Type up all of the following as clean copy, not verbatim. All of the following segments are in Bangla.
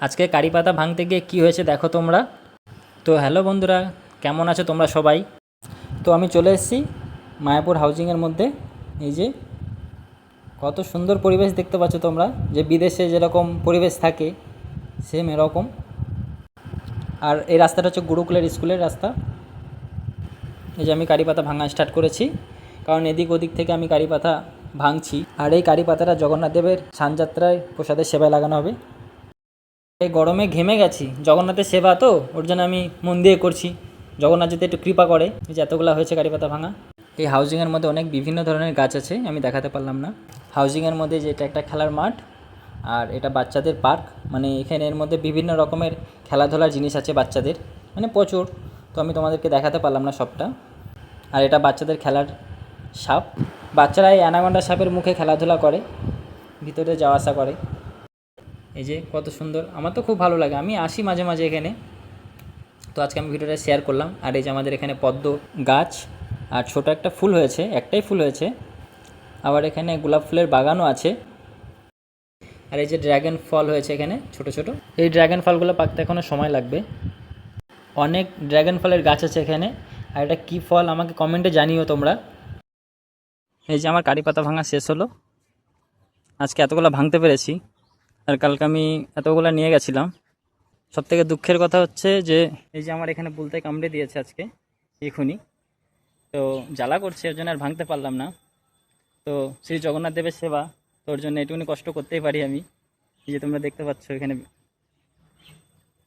আজকে কারি পাতা ভাঙতে গিয়ে কী হয়েছে দেখো তোমরা। তো হ্যালো বন্ধুরা, কেমন আছো তোমরা সবাই? তো আমি চলে এসেছি মায়াপুর হাউজিংয়ের মধ্যে। এই যে কত সুন্দর পরিবেশ দেখতে পাচ্ছ তোমরা, যে বিদেশে যেরকম পরিবেশ থাকে সেম এরকম। আর এই রাস্তাটা হচ্ছে গুরুকুলের স্কুলের রাস্তা। এই যে আমি কারি পাতা ভাঙা স্টার্ট করেছি, কারণ এদিক ওদিক থেকে আমি কারি পাতা ভাঙছি। আর এই কারি পাতাটা জগন্নাথ দেবের স্নানযাত্রায় প্রসাদের সেবায় লাগানো হবে। এই গরমে ঘেমে গেছি, জগন্নাথের সেবা তো ওর জন্য আমি মন দিয়ে করছি। জগন্নাথ যদি একটু কৃপা করে। এই যে এতগুলো হয়েছে কারি পাতা ভাঙা। এই হাউজিংয়ের মধ্যে অনেক বিভিন্ন ধরনের গাছ আছে, আমি দেখাতে পারলাম না। হাউজিংয়ের মধ্যে যেটা একটা খেলার মাঠ, আর এটা বাচ্চাদের পার্ক। মানে এখানে এর মধ্যে বিভিন্ন রকমের খেলাধুলার জিনিস আছে বাচ্চাদের, মানে প্রচুর। তো আমি তোমাদেরকে দেখাতে পারলাম না সবটা। আর এটা বাচ্চাদের খেলার সাপ। বাচ্চারা এই অ্যানাকন্ডা সাপের মুখে খেলাধুলা করে, ভিতরে যাওয়া আসা করে। এই যে কত সুন্দর, আমার তো খুব ভালো লাগে, আমি আসি মাঝে মাঝে এখানে। তো আজকে আমি ভিডিওটা শেয়ার করলাম। আর এই যে আমাদের এখানে পদ্ম গাছ, আর ছোট একটা ফুল হয়েছে, একটাই ফুল হয়েছে। আবার এখানে গোলাপ ফুলের বাগানও আছে। আর এই যে ড্র্যাগন ফল হয়েছে এখানে ছোট ছোট। এই ড্র্যাগন ফলগুলো পাকতে এখনও সময় লাগবে। অনেক ড্র্যাগন ফলের গাছ আছে এখানে। আর এটা কী ফল আমাকে কমেন্টে জানিও তোমরা। এই যে আমার কারি পাতা ভাঙা শেষ হলো, আজকে এতগুলো ভাঙতে পেরেছি। আর কালকে আমি এতগুলো নিয়ে গেছিলাম। সবথেকে দুঃখের কথা হচ্ছে যে এই যে আমার এখানে বুলতে কামড়ে দিয়েছে আজকে এখনই। তো জ্বালা করছে, ওর জন্য আর ভাঙতে পারলাম না। তো শ্রী জগন্নাথ দেবের সেবা, তোর জন্য এটুকুনি কষ্ট করতেই পারি আমি। এই যে তোমরা দেখতে পাচ্ছ এখানে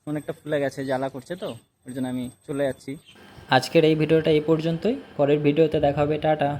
অনেকটা ফুলে গেছে, জ্বালা করছে, তো ওর জন্য আমি চলে যাচ্ছি। আজকের এই ভিডিওটা এই পর্যন্তই, পরের ভিডিওতে দেখা হবে, টাটা।